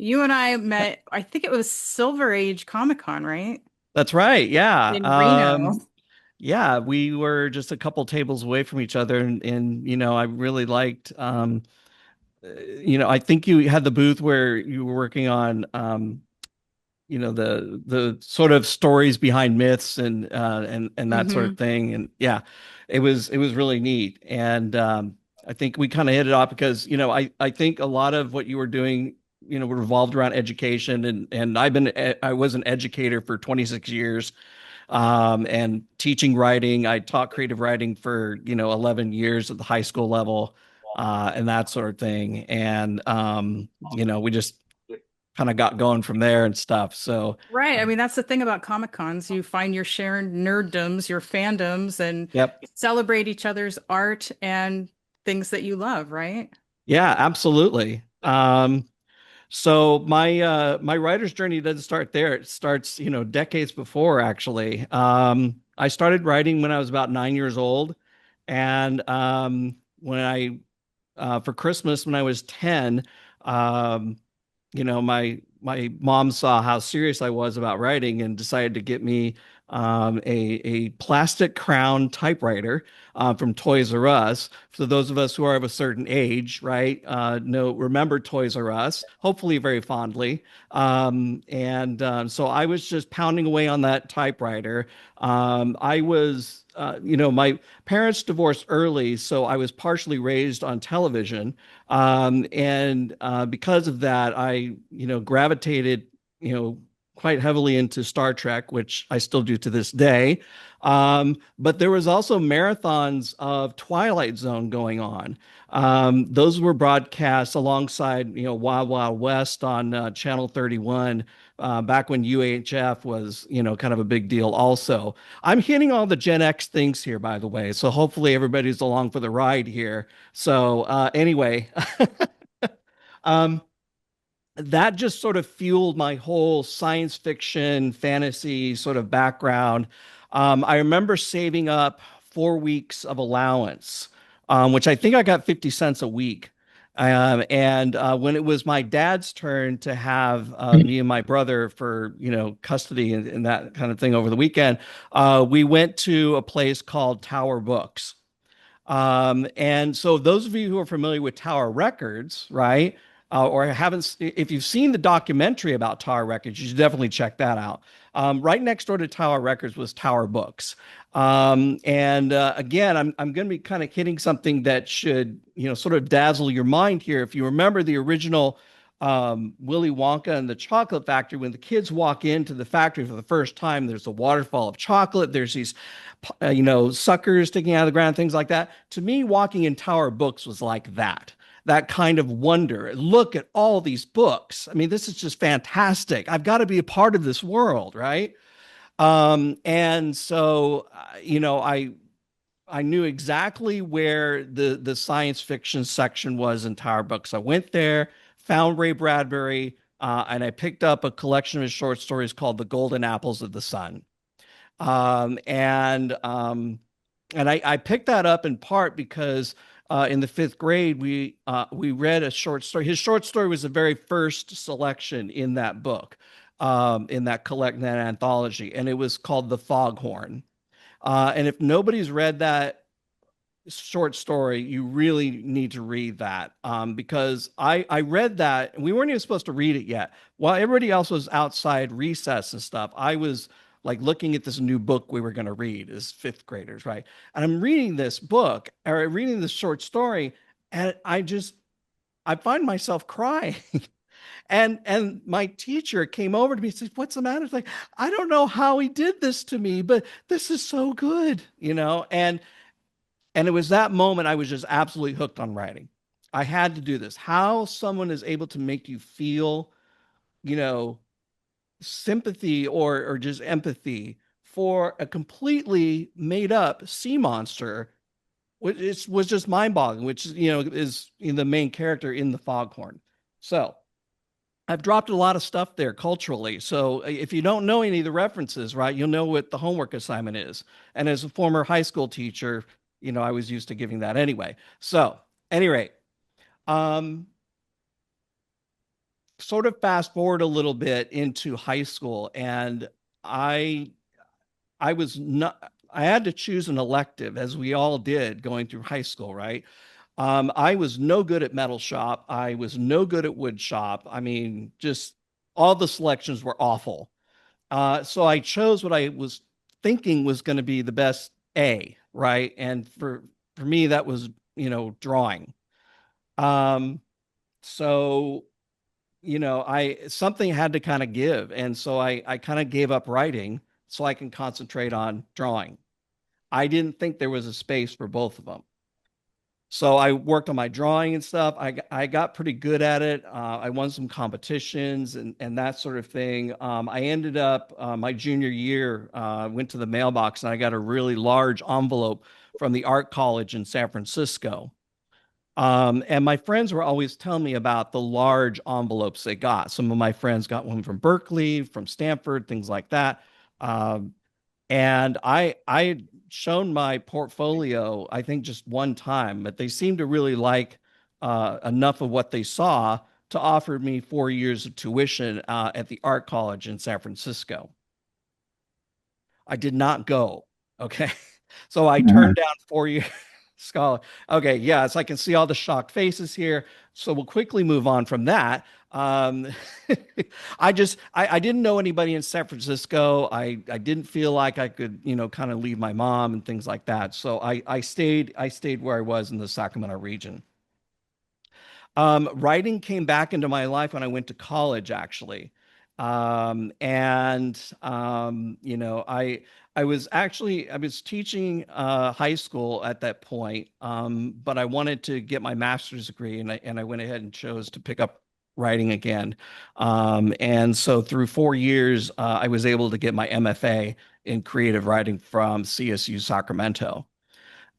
You and I met, I think it was Silver Age Comic Con, right? That's right. Yeah. In Reno. Yeah, we were just a couple tables away from each other and I really liked I think you had the booth where you were working on the sort of stories behind myths and that sort of Hmm. thing. And yeah, it was really neat. And I think we kind of hit it off because, I think a lot of what you were doing, revolved around education and I was an educator for 26 years and teaching writing. I taught creative writing for 11 years at the high school level and that sort of thing. And we just kind of got going from there and stuff. So Right. uh, I mean, that's the thing about Comic Cons. You find your shared nerddoms, your fandoms, and yep. celebrate each other's art and things that you love, right? Yeah, absolutely. So my writer's journey doesn't start there. It starts, decades before actually. I started writing when I was about 9 years old. And when I for Christmas when I was 10, um, my mom saw how serious I was about writing and decided to get me a plastic crown typewriter from Toys R Us. For those of us who are of a certain age, right, remember Toys R Us, hopefully very fondly. And so I was just pounding away on that typewriter. I was, my parents divorced early, so I was partially raised on television. And because of that, gravitated, quite heavily into Star Trek, which I still do to this day. But there was also marathons of Twilight Zone going on. Those were broadcast alongside, Wild Wild West on Channel 31 back when UHF was, kind of a big deal also. I'm hitting all the Gen X things here, by the way. So hopefully everybody's along for the ride here. So anyway, um, that just sort of fueled my whole science fiction, fantasy sort of background. I remember saving up 4 weeks of allowance, which I think I got 50 cents a week. And when it was my dad's turn to have me and my brother for, custody and that kind of thing over the weekend, we went to a place called Tower Books. And so those of you who are familiar with Tower Records, right, or haven't, if you've seen the documentary about Tower Records, you should definitely check that out. Right next door to Tower Records was Tower Books. And again, I'm going to be kind of hitting something that should, sort of dazzle your mind here. If you remember the original Willy Wonka and the Chocolate Factory, when the kids walk into the factory for the first time, there's a waterfall of chocolate. There's these suckers sticking out of the ground, things like that. To me, walking in Tower Books was like that kind of wonder. Look at all these books. I mean, this is just fantastic. I've got to be a part of this world, right? And so, I knew exactly where the science fiction section was in Tower Books. I went there, found Ray Bradbury, and I picked up a collection of his short stories called The Golden Apples of the Sun. Um, and um, and I picked that up in part because in the fifth grade we read a short story. His short story was the very first selection in that book, in that anthology, and it was called The Foghorn. And if nobody's read that short story, you really need to read that because I read that and we weren't even supposed to read it yet. While everybody else was outside recess and stuff, I was like looking at this new book we were going to read as fifth graders, right? And I'm reading this book or reading this short story, and I find myself crying. And my teacher came over to me and said, "What's the matter?" It's like, I don't know how he did this to me, but this is so good, and it was that moment I was just absolutely hooked on writing. I had to do this. How someone is able to make you feel, you know, sympathy or just empathy for a completely made up sea monster, which was just mind boggling, which, is the main character in the Foghorn. So I've dropped a lot of stuff there culturally. So if you don't know any of the references, right, you'll know what the homework assignment is. And as a former high school teacher, I was used to giving that anyway. So, at any rate, um, sort of fast forward a little bit into high school, and I I was not I had to choose an elective, as we all did going through high school, right? I was no good at metal shop. I was no good at wood shop. I mean, just all the selections were awful. So I chose what I was thinking was going to be the best A, right? And for me, that was, drawing. Um, so, I something had to kind of give. And so I kind of gave up writing so I can concentrate on drawing. I didn't think there was a space for both of them. So I worked on my drawing and stuff. I got pretty good at it. I won some competitions and that sort of thing. I ended up my junior year, went to the mailbox and I got a really large envelope from the art college in San Francisco. And my friends were always telling me about the large envelopes they got. Some of my friends got one from Berkeley, from Stanford, things like that. Um, and I had shown my portfolio, I think just one time, but they seemed to really like enough of what they saw to offer me 4 years of tuition at the art college in San Francisco. I did not go. Okay. So I turned down 4 years scholar. Okay. Yes. I can see all the shocked faces here. So we'll quickly move on from that. Um, I didn't know anybody in San Francisco. I didn't feel like I could, kind of leave my mom and things like that. So I stayed where I was in the Sacramento region. Writing came back into my life when I went to college, actually. And I was teaching high school at that point, but I wanted to get my master's degree, and I went ahead and chose to pick up writing again. And so through 4 years, I was able to get my MFA in creative writing from CSU Sacramento.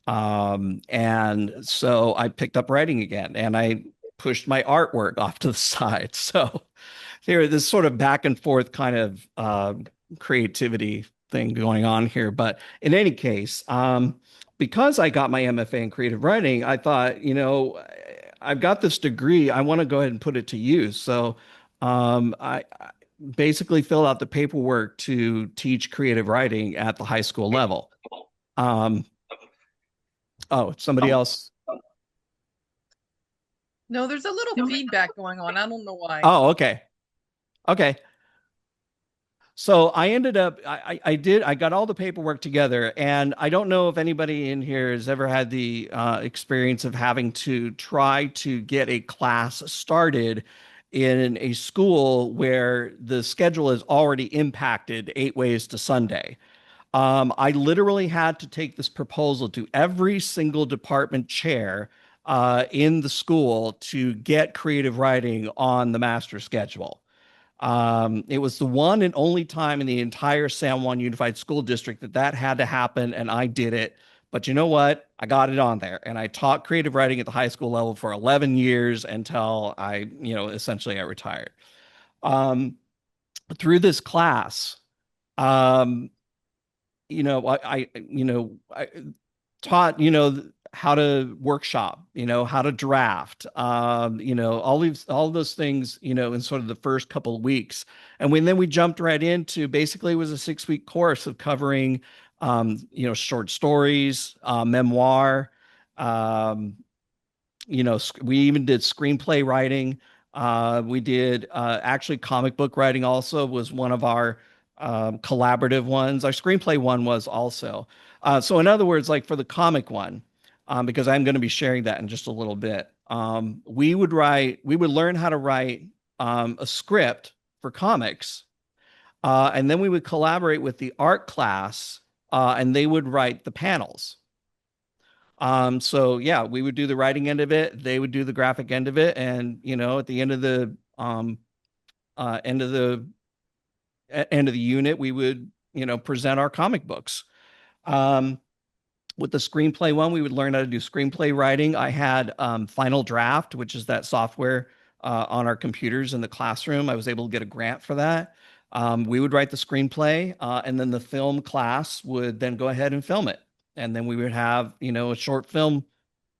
And so I picked up writing again and I pushed my artwork off to the side. So here, this sort of back and forth kind of creativity thing going on here. But in any case, because I got my MFA in creative writing, I thought, I've got this degree. I want to go ahead and put it to use. So I basically filled out the paperwork to teach creative writing at the high school level. Um, oh, somebody else. No, there's a little feedback going on. I don't know why. Oh, okay. Okay. So I ended up, I got all the paperwork together, and I don't know if anybody in here has ever had the experience of having to try to get a class started in a school where the schedule is already impacted 8 ways to Sunday. I literally had to take this proposal to every single department chair in the school to get creative writing on the master schedule. It was the one and only time in the entire San Juan Unified School District that had to happen, and I did it. But you know what? I got it on there, and I taught creative writing at the high school level for 11 years until essentially I retired. Um, Through this class, um, I taught, how to workshop, how to draft, all those things, in sort of the first couple of weeks. And then we jumped right into basically it was a 6 week course of covering, short stories, memoir, um, we even did screenplay writing. We did actually comic book writing also was one of our collaborative ones. Our screenplay one was also. So in other words, like for the comic one, because I'm going to be sharing that in just a little bit, we would learn how to write a script for comics, and then we would collaborate with the art class, and they would write the panels. So yeah, we would do the writing end of it, they would do the graphic end of it, and at the end of the end of the unit, we would, present our comic books. Um, with the screenplay one, we would learn how to do screenplay writing. I had Final Draft, which is that software on our computers in the classroom. I was able to get a grant for that. We would write the screenplay, and then the film class would then go ahead and film it. And then we would have, a short film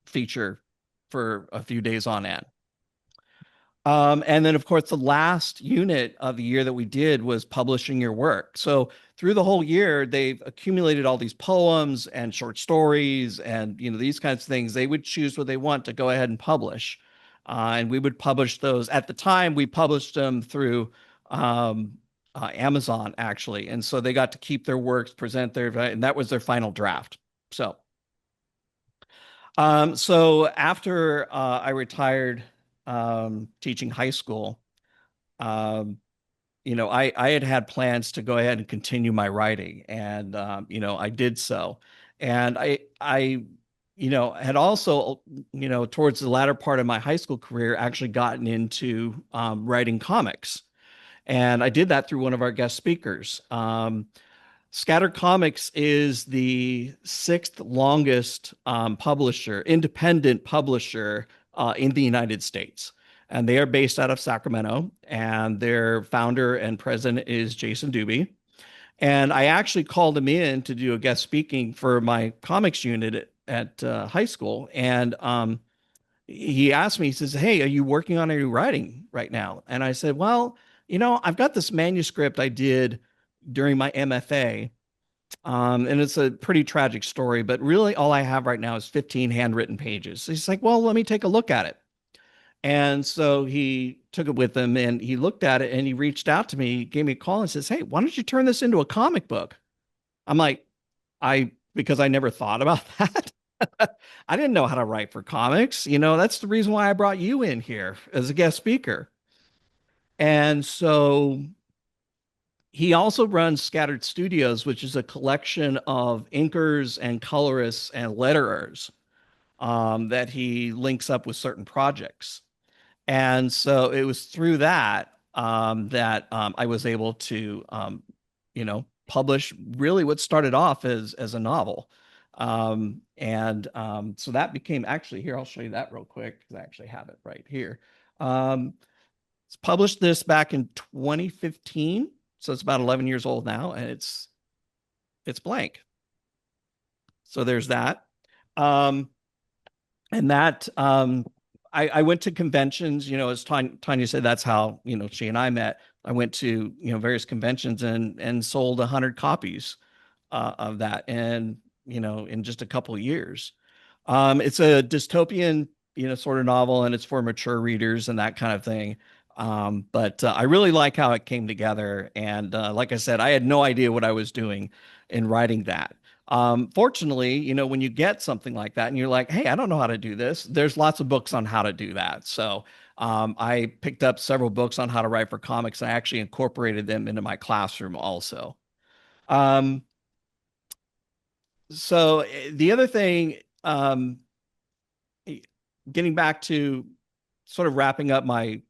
feature for a few days on end. And then, of course, the last unit of the year that we did was publishing your work. So through the whole year, they've accumulated all these poems and short stories and, these kinds of things. They would choose what they want to go ahead and publish. And we would publish those. At the time, we published them through um, Amazon, actually. And so they got to keep their works, present and that was their final draft. So after I retired teaching high school, um, I had plans to go ahead and continue my writing, and I did so, and I had also, towards the latter part of my high school career, actually gotten into writing comics, and I did that through one of our guest speakers. Scatter Comics is the sixth longest independent publisher in the United States. And they are based out of Sacramento. And their founder and president is Jason Doobie. And I actually called him in to do a guest speaking for my comics unit at high school. And he asked me, he says, "Hey, are you working on any writing right now?" And I said, "Well, I've got this manuscript I did during my MFA. And it's a pretty tragic story, but really all I have right now is 15 handwritten pages." So he's like, "Well, let me take a look at it." And so he took it with him and he looked at it and he reached out to me, gave me a call and says, "Hey, why don't you turn this into a comic book?" I'm like, because I never thought about that. I didn't know how to write for comics. That's the reason why I brought you in here as a guest speaker. And so he also runs Scattered Studios, which is a collection of inkers and colorists and letterers that he links up with certain projects. And so it was through that that I was able to, publish really what started off as a novel. So that became actually here. I'll show you that real quick because I actually have it right here. It's published this back in 2015. So it's about 11 years old now, and it's blank. So there's that. And that I went to conventions, as Tanya said, that's how, she and I met. I went to, various conventions and sold 100 copies of that, and, in just a couple of years. It's a dystopian, sort of novel, and it's for mature readers and that kind of thing. But I really like how it came together. And like I said, I had no idea what I was doing in writing that. Fortunately, when you get something like that and you're like, "Hey, I don't know how to do this," there's lots of books on how to do that. So I picked up several books on how to write for comics. And I actually incorporated them into my classroom also. Um, the other thing, getting back to sort of wrapping up my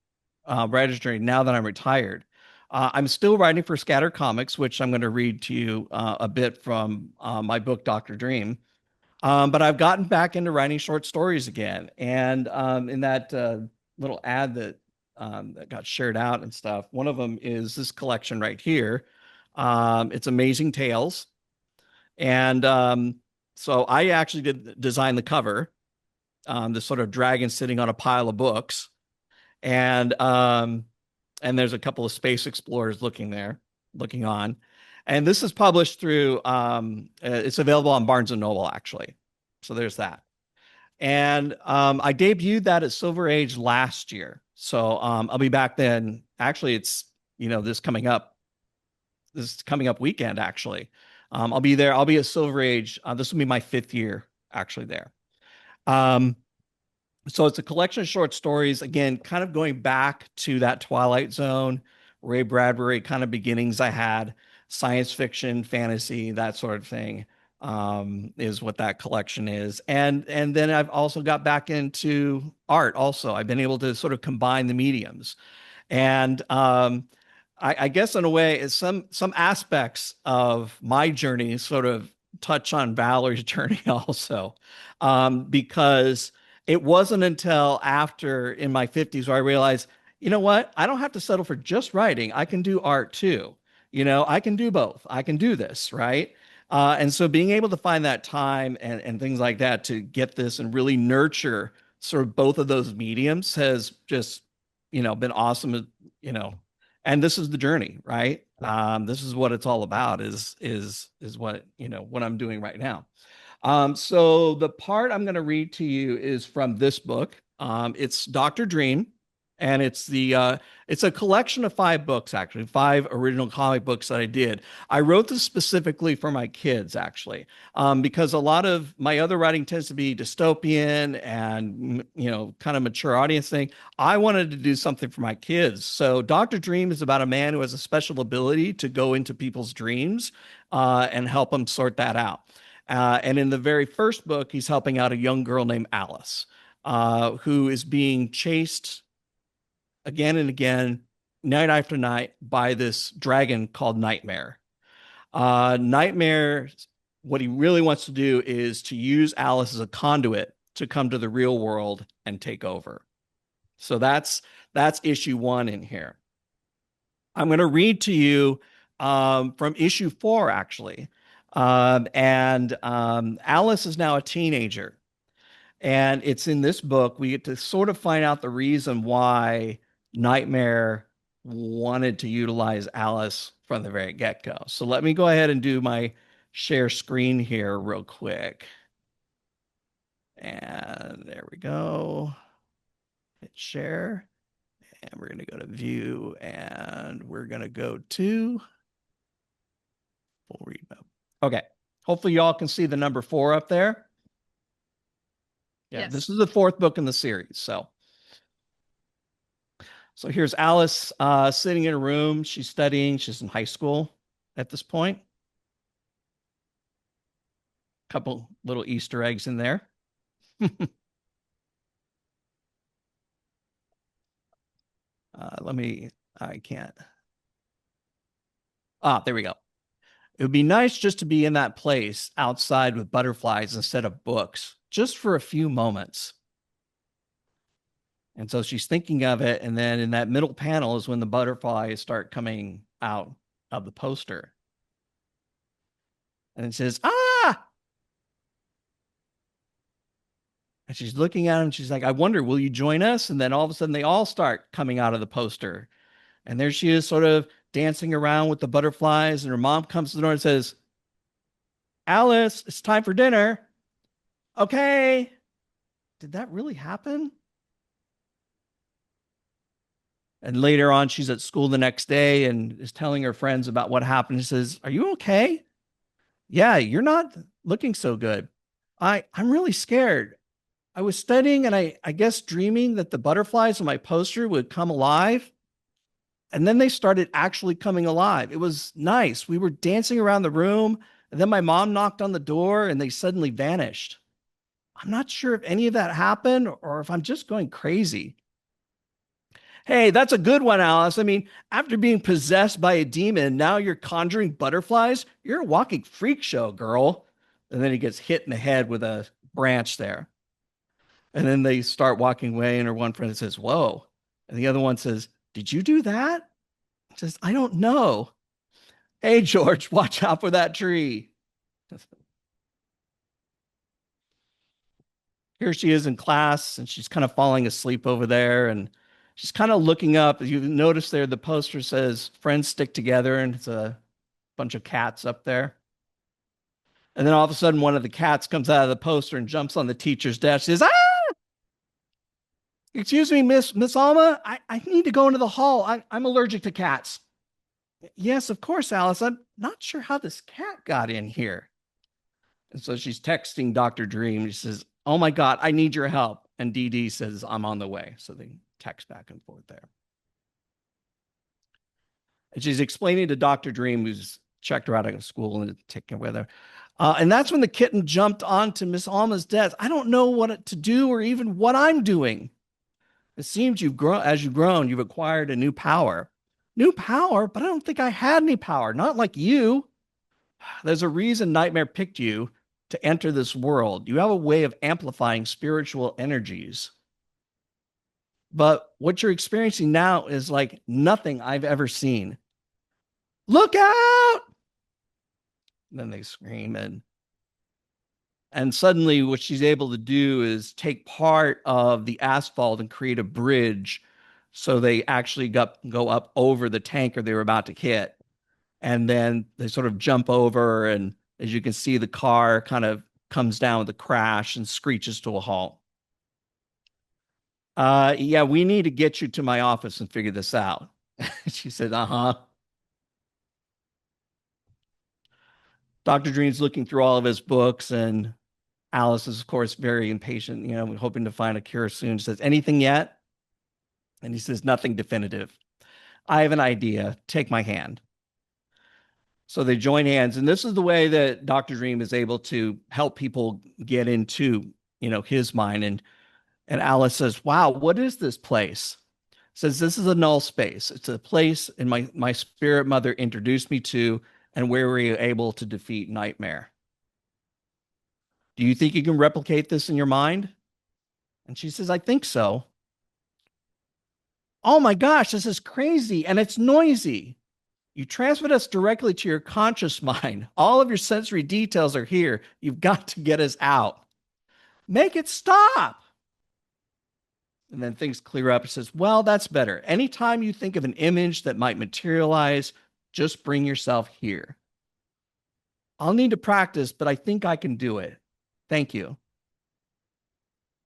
writer's journey now that I'm retired. I'm still writing for Scatter Comics, which I'm going to read to you a bit from my book, Dr. Dream. But I've gotten back into writing short stories again. And in that little ad that got shared out and stuff, one of them is this collection right here. It's Amazing Tales. And so I actually did design the cover, this sort of dragon sitting on a pile of books. And there's a couple of space explorers looking on. And this is published through it's available on Barnes and Noble, actually. So there's that. And I debuted that at Silver Age last year. So I'll be back then. Actually, it's this coming up weekend, actually. I'll be there. I'll be at Silver Age. This will be my 5th year actually there. So it's a collection of short stories, again, kind of going back to that Twilight Zone, Ray Bradbury kind of beginnings I had, science fiction, fantasy, that sort of thing, is what that collection is. And then I've also got back into art also. I've been able to sort of combine the mediums. And I guess in a way, some aspects of my journey sort of touch on Valerie's journey also, because it wasn't until after in my 50s where I realized, you know what? I don't have to settle for just writing. I can do art too. I can do both. I can do this, right? And so being able to find that time and things like that to get this and really nurture sort of both of those mediums has just, been awesome, and this is the journey, right? This is what it's all about is what, what I'm doing right now. So the part I'm going to read to you is from this book. It's Dr. Dream, and it's a collection of 5 books, actually, 5 original comic books that I did. I wrote this specifically for my kids, actually, because a lot of my other writing tends to be dystopian and, kind of mature audience thing. I wanted to do something for my kids. So Dr. Dream is about a man who has a special ability to go into people's dreams and help them sort that out. And in the very first book, he's helping out a young girl named Alice, who is being chased again and again, night after night, by this dragon called Nightmare. Nightmare, what he really wants to do is to use Alice as a conduit to come to the real world and take over. So that's issue 1 in here. I'm going to read to you from issue 4, actually. Alice is now a teenager. And it's in this book, we get to sort of find out the reason why Nightmare wanted to utilize Alice from the very get-go. So let me go ahead and do my share screen here real quick. And there we go. Hit share. And we're going to go to view, and we're going to go to full read mode. Okay. Hopefully y'all can see the number 4 up there. Yeah, Yes. This is the 4th book in the series. So here's Alice sitting in a room. She's studying. She's in high school at this point. Couple little Easter eggs in there. I can't. There we go. It would be nice just to be in that place outside with butterflies instead of books, just for a few moments. And so she's thinking of it. And then in that middle panel is when the butterflies start coming out of the poster. And it says, ah! And she's looking at him. She's like, I wonder, will you join us? And then all of a sudden they all start coming out of the poster. And there she is sort of dancing around with the butterflies. And her mom comes to the door and says, Alice, it's time for dinner. Okay. Did that really happen? And later on, she's at school the next day and is telling her friends about what happened. She says, are you okay? Yeah, you're not looking so good. I'm really scared. I was studying and I guess dreaming that the butterflies on my poster would come alive. And then they started actually coming alive. It was nice. We were dancing around the room, and then my mom knocked on the door and they suddenly vanished. I'm not sure if any of that happened or if I'm just going crazy. Hey, that's a good one, Alice. I mean, after being possessed by a demon, now you're conjuring butterflies? You're a walking freak show, girl. And then he gets hit in the head with a branch there. And then they start walking away, and her one friend says, whoa. And the other one says, did you do that? He says, I don't know. Hey, George, watch out for that tree. Here she is in class, and she's kind of falling asleep over there, and she's kind of looking up. You notice there the poster says, friends stick together, and it's a bunch of cats up there. And then all of a sudden, one of the cats comes out of the poster and jumps on the teacher's desk. She says, ah! Excuse me, Miss Alma, I need to go into the hall. I'm allergic to cats. Yes, of course, Alice. I'm not sure how this cat got in here. And so she's texting Dr. Dream. She says, oh my God, I need your help. And Dee Dee says, I'm on the way. So they text back and forth there. And she's explaining to Dr. Dream, who's checked her out of school and taken with her. And that's when the kitten jumped onto Miss Alma's desk. I don't know what to do or even what I'm doing. It seems as you've grown, you've acquired a new power. New power? But I don't think I had any power. Not like you. There's a reason Nightmare picked you to enter this world. You have a way of amplifying spiritual energies. But what you're experiencing now is like nothing I've ever seen. Look out! And then they scream, and suddenly what she's able to do is take part of the asphalt and create a bridge So they actually go up over the tanker they were about to hit. And then they sort of jump over. And as you can see, the car kind of comes down with a crash and screeches to a halt. Yeah, we need to get you to my office and figure this out. She said, uh-huh. Dr. Dream's looking through all of his books, and Alice is, of course, very impatient, hoping to find a cure soon. She says, anything yet? And he says, nothing definitive. I have an idea. Take my hand. So they join hands. And this is the way that Dr. Dream is able to help people get into, his mind. And Alice says, wow, what is this place? Says, this is a null space. It's a place in my spirit mother introduced me to, and where we were able to defeat nightmare. Do you think you can replicate this in your mind? And she says, I think so. Oh my gosh, this is crazy. And it's noisy. You transmit us directly to your conscious mind. All of your sensory details are here. You've got to get us out. Make it stop. And then things clear up. It says, well, that's better. Anytime you think of an image that might materialize, just bring yourself here. I'll need to practice, but I think I can do it. Thank you.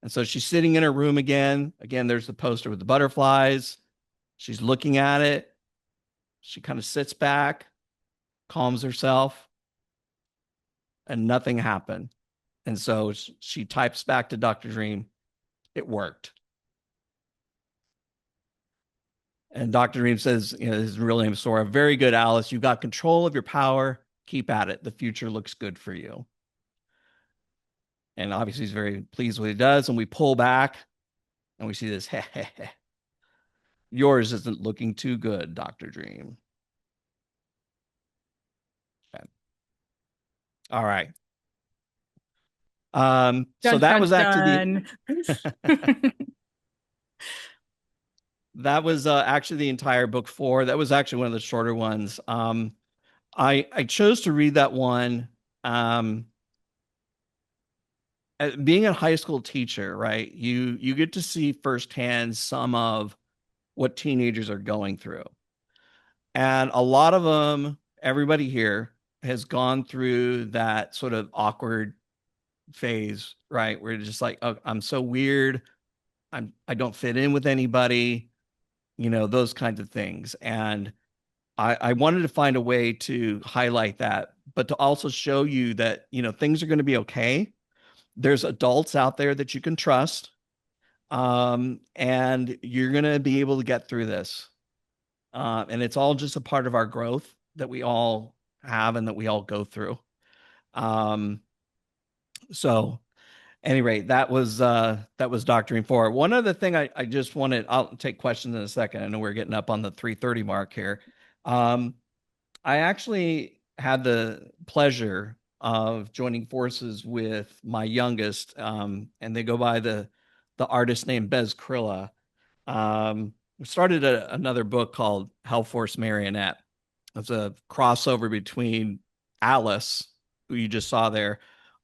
And so she's sitting in her room again. Again, there's the poster with the butterflies. She's looking at it. She kind of sits back, calms herself, and nothing happened. And so she types back to Dr. Dream, it worked. And Dr. Dream says, this is really name Sora. Very good, Alice. You've got control of your power. Keep at it. The future looks good for you. And obviously he's very pleased with what he does. And we pull back and we see this. Yours isn't looking too good, Dr. Dream. Okay. All right. So Dun, that dun, was actually that was actually the entire book 4. That was actually one of the shorter ones. I chose to read that one. Being a high school teacher, right? You get to see firsthand some of what teenagers are going through. And a lot of them, everybody here has gone through that sort of awkward phase, right? Where you're just like, oh, I'm so weird. I don't fit in with anybody, those kinds of things. And I wanted to find a way to highlight that, but to also show you that, things are going to be okay. There's adults out there that you can trust. And you're going to be able to get through this. And it's all just a part of our growth that we all have and that we all go through. So anyway, that was Doctoring 4. One other thing I just wanted, I'll take questions in a second. I know we're getting up on the 3:30 mark here. I actually had the pleasure of joining forces with my youngest, and they go by the artist named Bez Krilla. We started another book called Hellforce Marionette. It's a crossover between Alice, who you just saw there,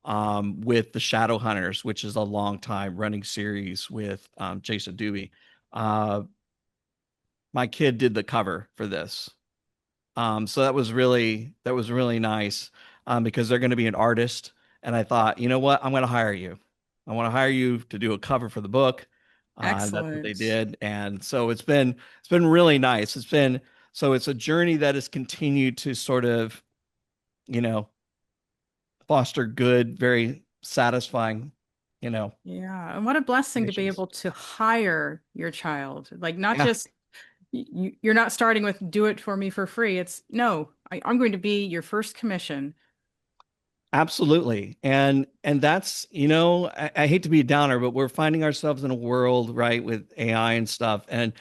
with the Shadowhunters, which is a long time running series with Jason Doobie. My kid did the cover for this. So that was really nice, because they're going to be an artist. And I thought, you know what? I'm going to hire you. I want to hire you to do a cover for the book. That's what they excellent. did. And so it's been really nice. It's a journey that has continued to sort of, foster good, very satisfying, Yeah. And what a blessing to be missions. able to hire your child. Like, not Yeah. just you're not starting with do it for me for free. It's no, I'm going to be your first commission. Absolutely. And that's, I hate to be a downer, but we're finding ourselves in a world, right, with AI and stuff. And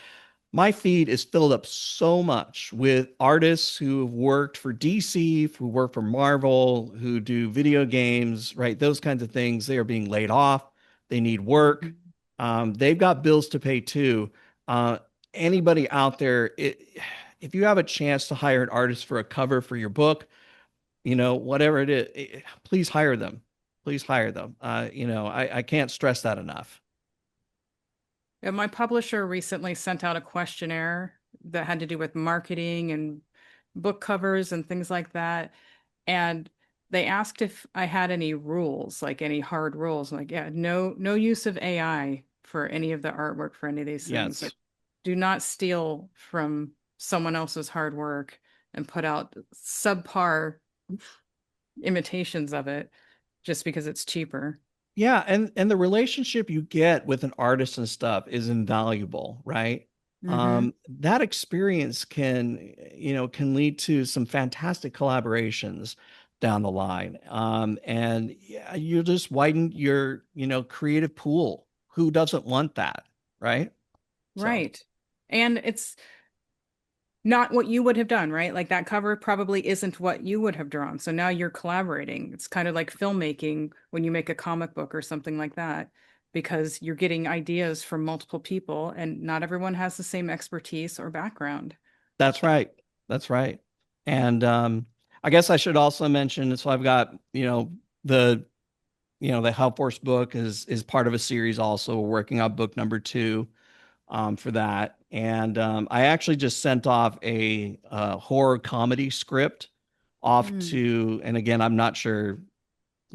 my feed is filled up so much with artists who have worked for DC, who work for Marvel, who do video games, right? Those kinds of things. They are being laid off. They need work. They've got bills to pay too. Uh, Anybody out there, if you have a chance to hire an artist for a cover for your book, whatever it is, please hire them. Please hire them. I can't stress that enough. Yeah, my publisher recently sent out a questionnaire that had to do with marketing and book covers and things like that. And they asked if I had any rules, like any hard rules. I'm like, yeah, no use of AI for any of the artwork for any of these things. Like, Yes. do not steal from someone else's hard work and put out subpar imitations of it just because it's cheaper. Yeah, and the relationship you get with an artist and stuff is invaluable, right? Mm-hmm. That experience can lead to some fantastic collaborations down the line. And yeah, you just widen your, creative pool. Who doesn't want that, right? So Right. And it's not what you would have done, right? Like that cover probably isn't what you would have drawn. So now you're collaborating. It's kind of like filmmaking when you make a comic book or something like that, because you're getting ideas from multiple people and not everyone has the same expertise or background. that's right. That's right. And I guess I should also mention, so I've got, the the Help Force book is part of a series also. We're working on book number 2 for that. And I actually just sent off a horror comedy script off Mm. to, and again, I'm not sure,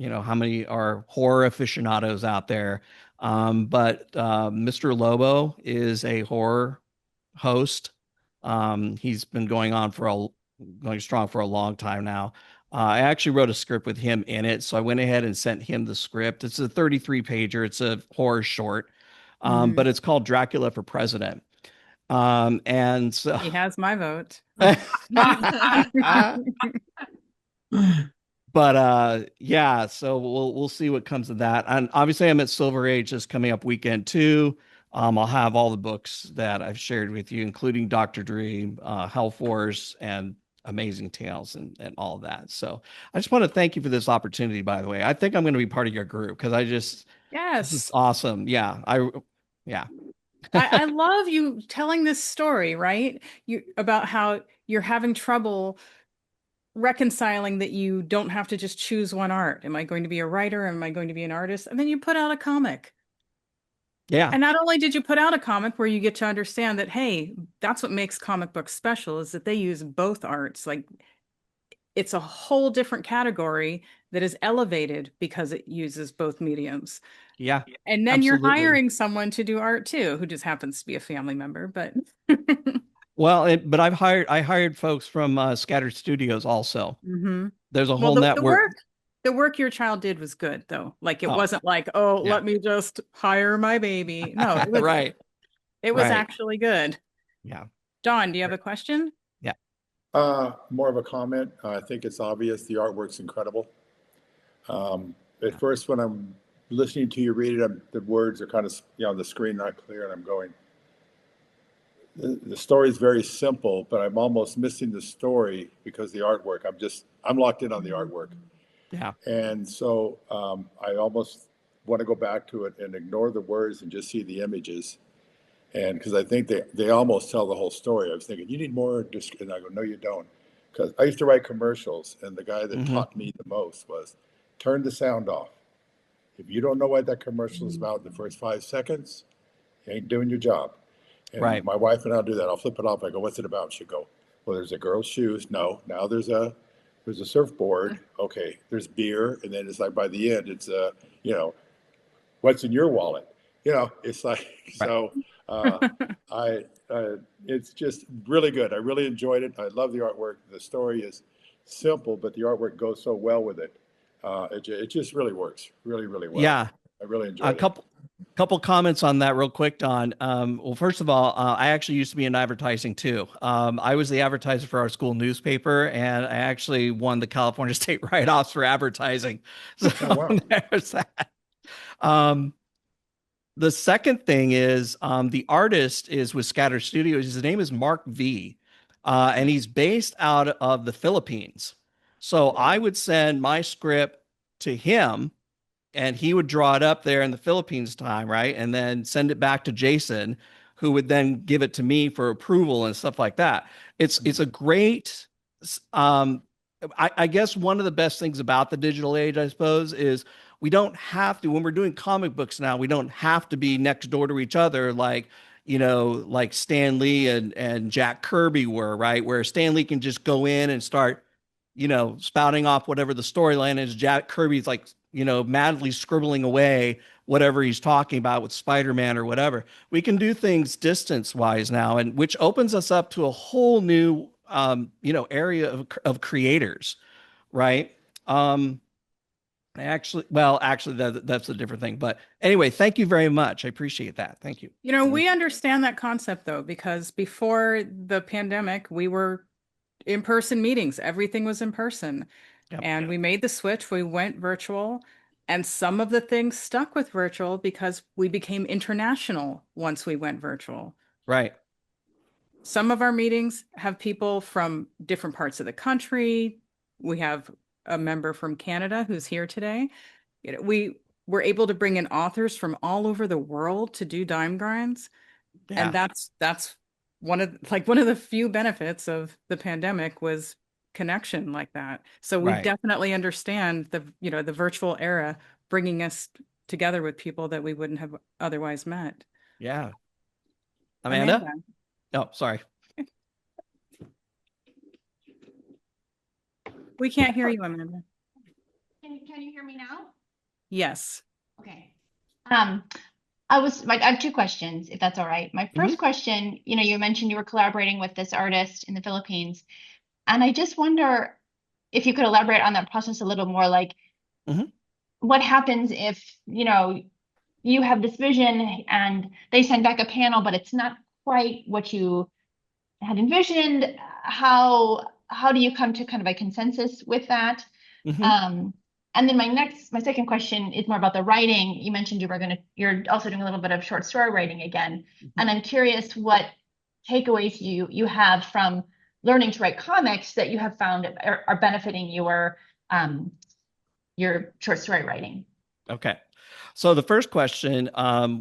how many are horror aficionados out there. But Mr. Lobo is a horror host. He's been going strong for a long time now. I actually wrote a script with him in it, so I went ahead and sent him the script. It's a 33 pager. It's a horror short, Hmm. but it's called Dracula for President. And so, He has my vote. but yeah, so we'll see what comes of that. And obviously, I'm at Silver Age this coming up weekend too. I'll have all the books that I've shared with you, including Dr. Dream, Hell Force, and Amazing Tales, and all of that. So I just want to thank you for this opportunity. By the way, I think I'm going to be part of your group because this is Yes. awesome. Yeah. I love you telling this story, right? You about how you're having trouble reconciling that you don't have to just choose one art. Am I going to be a writer? Am I going to be an artist? And then you put out a comic. Yeah. And not only did you put out a comic where you get to understand that, hey, that's what makes comic books special is that they use both arts. Like it's a whole different category that is elevated because it uses both mediums. Yeah. And then you're Absolutely. hiring someone to do art too, who just happens to be a family member, but Well, but I hired folks from Scattered Studios also. hmm. There's a Well, whole network. the work your child did was good though. Like it Oh, wasn't like, oh, yeah. let me just hire my baby. No, Right. it was Right. actually good. Yeah. Don, do you have a question? Yeah. More of a comment. I think it's obvious the artwork's incredible. At first, when I'm listening to you read it, the words are kind of, on the screen not clear, and I'm going, the story is very simple, but I'm almost missing the story because the artwork. I'm locked in on the Mhm. artwork. Yeah. And so I almost want to go back to it and ignore the words and just see the images. And because I think they almost tell the whole story. I was thinking, you need more. And I go, no, you don't. Because I used to write commercials, and the guy that Hmm. taught me the most was turn the sound off. If you don't know what that commercial is about in the first 5 seconds, you ain't doing your job. And Right. my wife and I'll do that. I'll flip it off. I go, what's it about? She'll go, well, there's a girl's shoes. No, now there's a surfboard. Okay, there's beer, and then it's like by the end, it's you know, what's in your wallet? It's like Right. so. I it's just really good. I really enjoyed it. I love the artwork. The story is simple, but the artwork goes so well with it. It just really works, really, really well. Yeah. I really A enjoyed it. couple comments on that real quick, Don. Well, first of all, I actually used to be in advertising too. I was the advertiser for our school newspaper, and I actually won the California State write-offs for advertising. So Oh wow. there's that. Um, the second thing is the artist is with Scatter Studios. His name is Mark V, and he's based out of the Philippines. So I Wow. would send my script to him, and he would draw it up there in the Philippines time, right? And then send it back to Jason, who would then give it to me for approval and stuff like that. It's a great um I guess one of the best things about the digital age, I suppose, is We don't have to, when we're doing comic books now, we don't have to be next door to each other like, like Stan Lee and Jack Kirby were, right? Where Stan Lee can just go in and start, spouting off whatever the storyline is. Jack Kirby's like, madly scribbling away whatever he's talking about with Spider-Man or whatever. We can do things distance wise now, and which opens us up to a whole new, area of creators, right? Actually, that's a different thing. But anyway, thank you very much. I appreciate that. Thank you. We understand that concept though, because before the pandemic, we were in-person meetings. Everything was in person. Yep. And we made the switch. We went virtual. And some of the things stuck with virtual because we became international once we went virtual. Right. Some of our meetings have people from different parts of the country. We have a member from Canada who's here today. We were able to bring in authors from all over the world to do dime grinds. Yeah. And that's one of the few benefits of the pandemic was connection like that. So we Right. definitely understand the virtual era bringing us together with people that we wouldn't have otherwise met. Yeah. Amanda? Oh, sorry. We can't hear you, Amanda. Can you hear me now? Yes. Okay. I have two questions, if that's all right. My first question, you mentioned you were collaborating with this artist in the Philippines, and I just wonder if you could elaborate on that process a little more, like what happens if, you have this vision and they send back a panel, but it's not quite what you had envisioned. How do you come to kind of a consensus with that? And then my second question is more about the writing. You mentioned you're also doing a little bit of short story writing again. And I'm curious what takeaways you have from learning to write comics that you have found are benefiting your short story writing. Okay. So the first question,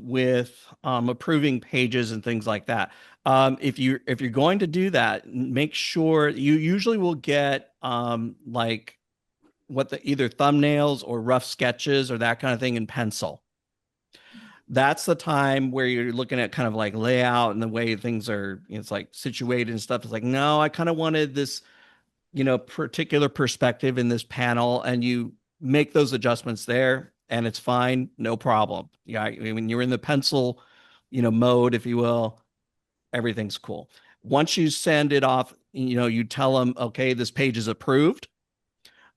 with approving pages and things like that, if you're going to do that, make sure you usually will get like either thumbnails or rough sketches or that kind of thing in pencil. That's the time where you're looking at kind of like layout and the way things are, it's like situated and stuff. It's like, no, I kind of wanted this, particular perspective in this panel, and you make those adjustments there and it's fine. No problem. Yeah. I mean, you're in the pencil, mode, if you will, everything's cool. Once you send it off, you tell them, okay, this page is approved.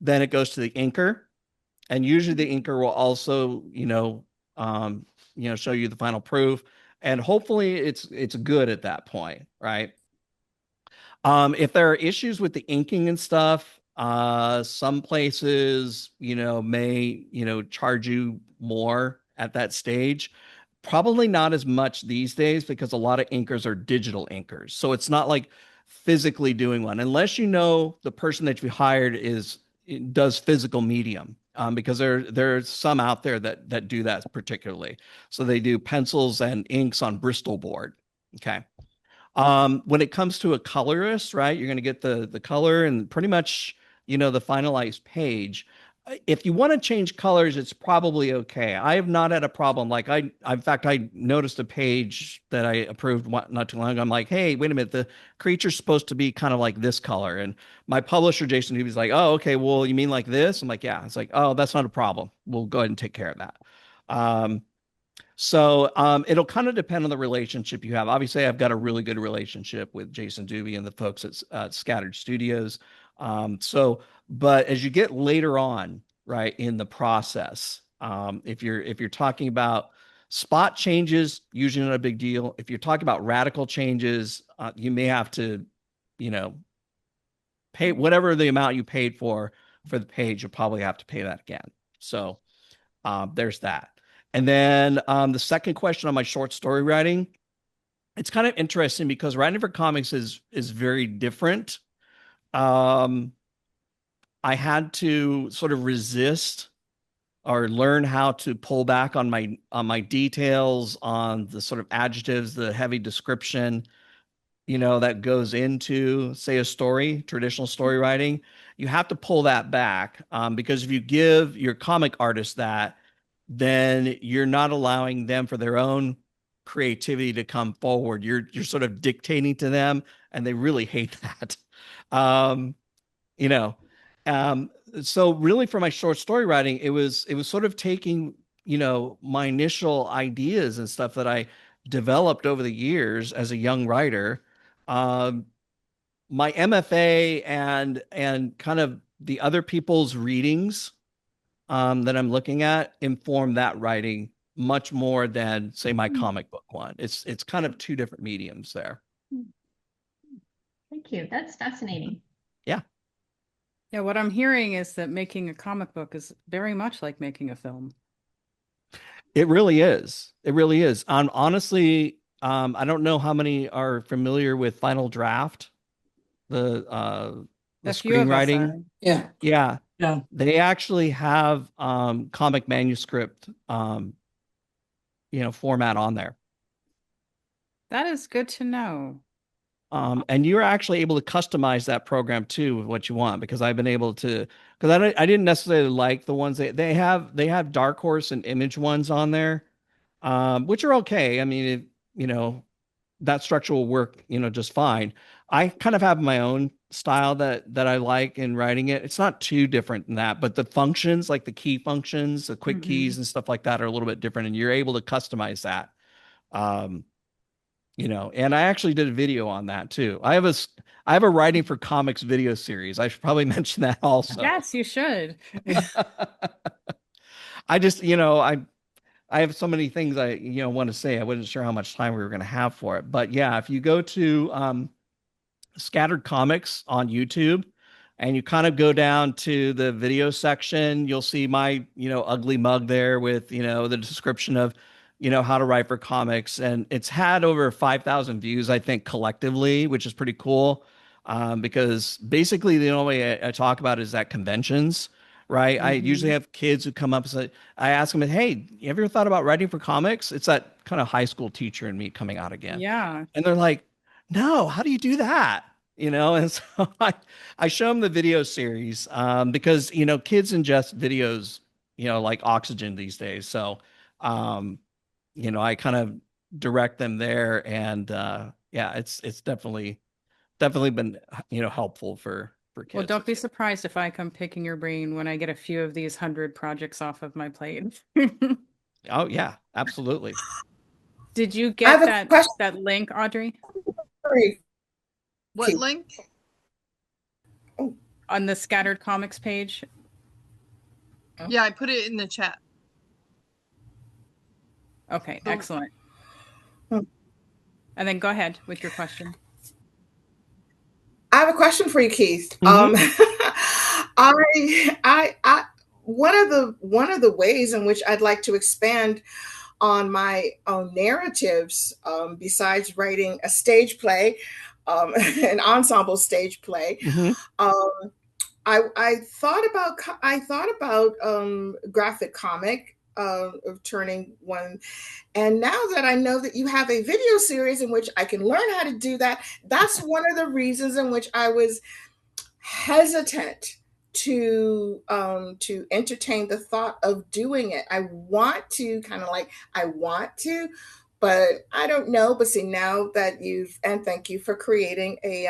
Then it goes to the inker, and usually the inker will also, show you the final proof, and hopefully it's good at that point, right? If there are issues with the inking and stuff, some places, may, charge you more at that stage. Probably not as much these days because a lot of inkers are digital inkers. So it's not like physically doing one, unless the person that you hired does physical medium, because there's some out there that do that particularly. So they do pencils and inks on Bristol board. Okay. When it comes to a colorist, right, you're going to get the color and pretty much, the finalized page. If you want to change colors, it's probably okay. I have not had a problem. Like in fact, I noticed a page that I approved not too long ago. I'm like, hey, wait a minute, the creature's supposed to be kind of like this color. And my publisher, Jason, he was like, oh, okay, well, you mean like this? I'm like, yeah. It's like, oh, that's not a problem. We'll go ahead and take care of that. So it'll kind of depend on the relationship you have. Obviously, I've got a really good relationship with Jason Doobie and the folks at Scattered Studios. But as you get later on, right, in the process, if you're talking about spot changes, usually not a big deal. If you're talking about radical changes, you may have to, pay whatever the amount you paid for the page. You'll probably have to pay that again. So there's that. And then the second question on my short story writing, it's kind of interesting because writing for comics is very different. I had to sort of resist or learn how to pull back on my details, on the sort of adjectives, the heavy description, that goes into, say, a story, traditional story writing, you have to pull that back, because if you give your comic artist that, then you're not allowing them for their own creativity to come forward. You're sort of dictating to them, and they really hate that. Um, you know, um, so really for my short story writing, it was sort of taking, my initial ideas and stuff that I developed over the years as a young writer. Um, my MFA and kind of the other people's readings, that I'm looking at inform that writing much more than, say, my comic book one. It's kind of two different mediums there. Thank you. That's fascinating. Yeah. Yeah, what I'm hearing is that making a comic book is very much like making a film. It really is. It really is. Honestly, I don't know how many are familiar with Final Draft, the A few of us screenwriting. are. Yeah. Yeah. Yeah. They actually have comic manuscript format on there. That is good to know. And you're actually able to customize that program too with what you want, because I've been able to, because I didn't necessarily like the ones they have Dark Horse and Image ones on there, which are okay. I mean, that structure will work, just fine. I kind of have my own style that I like in writing it. It's not too different than that, but the functions, like the key functions, the quick keys and stuff like that, are a little bit different, and you're able to customize that. Um, and I actually did a video on that too. I have a writing for comics video series. I should probably mention that also. Yes, you should. I just, I have so many things I, want to say. I wasn't sure how much time we were going to have for it, but yeah, if you go to Scattered Comics on YouTube and you kind of go down to the video section, you'll see my, ugly mug there with, the description of, how to write for comics. And it's had over 5,000 views, I think, collectively, which is pretty cool. Because basically the only way I talk about is at conventions, right? I usually have kids who come up and say, I ask them, hey, you ever thought about writing for comics? It's that kind of high school teacher in me coming out again. Yeah. And they're like, no, how do you do that? And so I show them the video series, because, kids ingest videos, like oxygen these days. So, I kind of direct them there, and yeah, it's definitely been, helpful for kids. Well, don't be surprised if I come picking your brain when I get a few of these 100 projects off of my plate. Oh yeah, absolutely. Did you I get have a question. that link, Audrey, What link? on the Scattered Comics page? Yeah, I put it in the chat. Okay, So- excellent. Hmm. And then go ahead with your question. I have a question for you, Keith. I one of the ways in which I'd like to expand on my own narratives, besides writing a stage play, an ensemble stage play, I thought about graphic comic, of turning one. And now that I know that you have a video series in which I can learn how to do that, that's one of the reasons in which I was hesitant to entertain the thought of doing it. I want to, but I don't know. But see, now that and thank you for creating a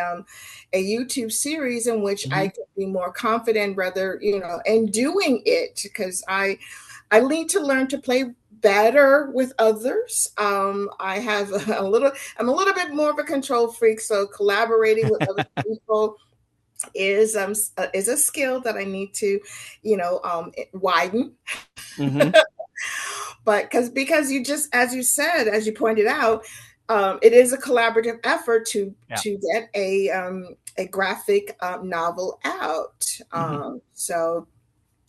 YouTube series in which I can be more confident, rather, in doing it, because I need to learn to play better with others. I have I'm a little bit more of a control freak, so collaborating with other people is a skill that I need to, widen. But because you just, as you pointed out, it is a collaborative effort to get a graphic novel out. So.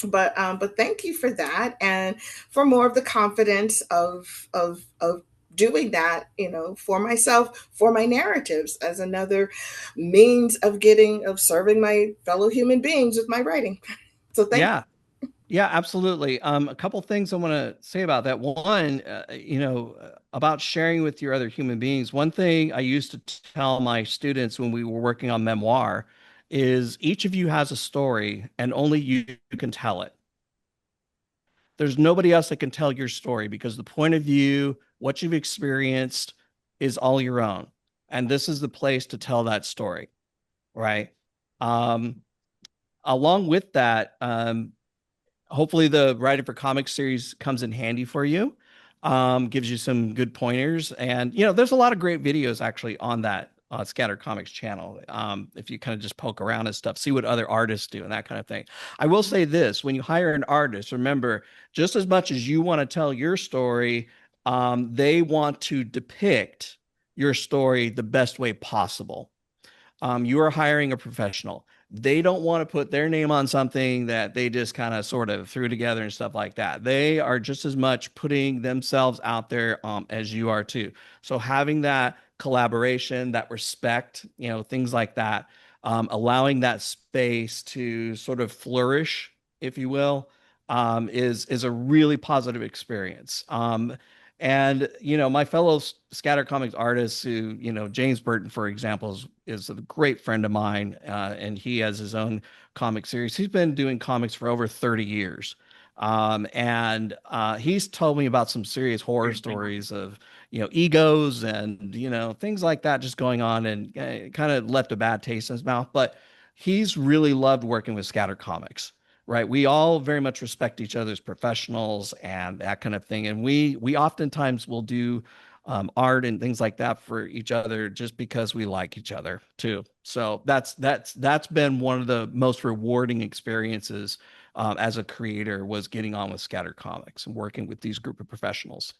But thank you for that, and for more of the confidence of doing that, for myself, for my narratives, as another means of serving my fellow human beings with my writing. So thank you. Yeah, absolutely. A couple things I want to say about that. One, about sharing with your other human beings. One thing I used to tell my students when we were working on memoir is each of you has a story and only you can tell it. There's nobody else that can tell your story because the point of view, what you've experienced is all your own. And this is the place to tell that story, right? Um, Along with that, hopefully the writing for comic series comes in handy for you, gives you some good pointers. And, there's a lot of great videos actually on that Scatter Comics channel. If you kind of just poke around and stuff, see what other artists do and that kind of thing. I will say this, when you hire an artist, remember, just as much as you want to tell your story, they want to depict your story the best way possible. You are hiring a professional. They don't want to put their name on something that they just kind of sort of threw together and stuff like that. They are just as much putting themselves out there as you are too. So having that collaboration, that respect, things like that, allowing that space to sort of flourish, if you will, is a really positive experience. And my fellow scatter comics artists who, James Burton, for example, is a great friend of mine, and he has his own comic series. He's been doing comics for over 30 years. And he's told me about some serious horror stories of, egos and, things like that just going on, and kind of left a bad taste in his mouth. But he's really loved working with scatter comics. Right. We all very much respect each other's professionals and that kind of thing. And we oftentimes will do art and things like that for each other just because we like each other too. So that's been one of the most rewarding experiences as a creator, was getting on with Scatter Comics and working with these group of professionals.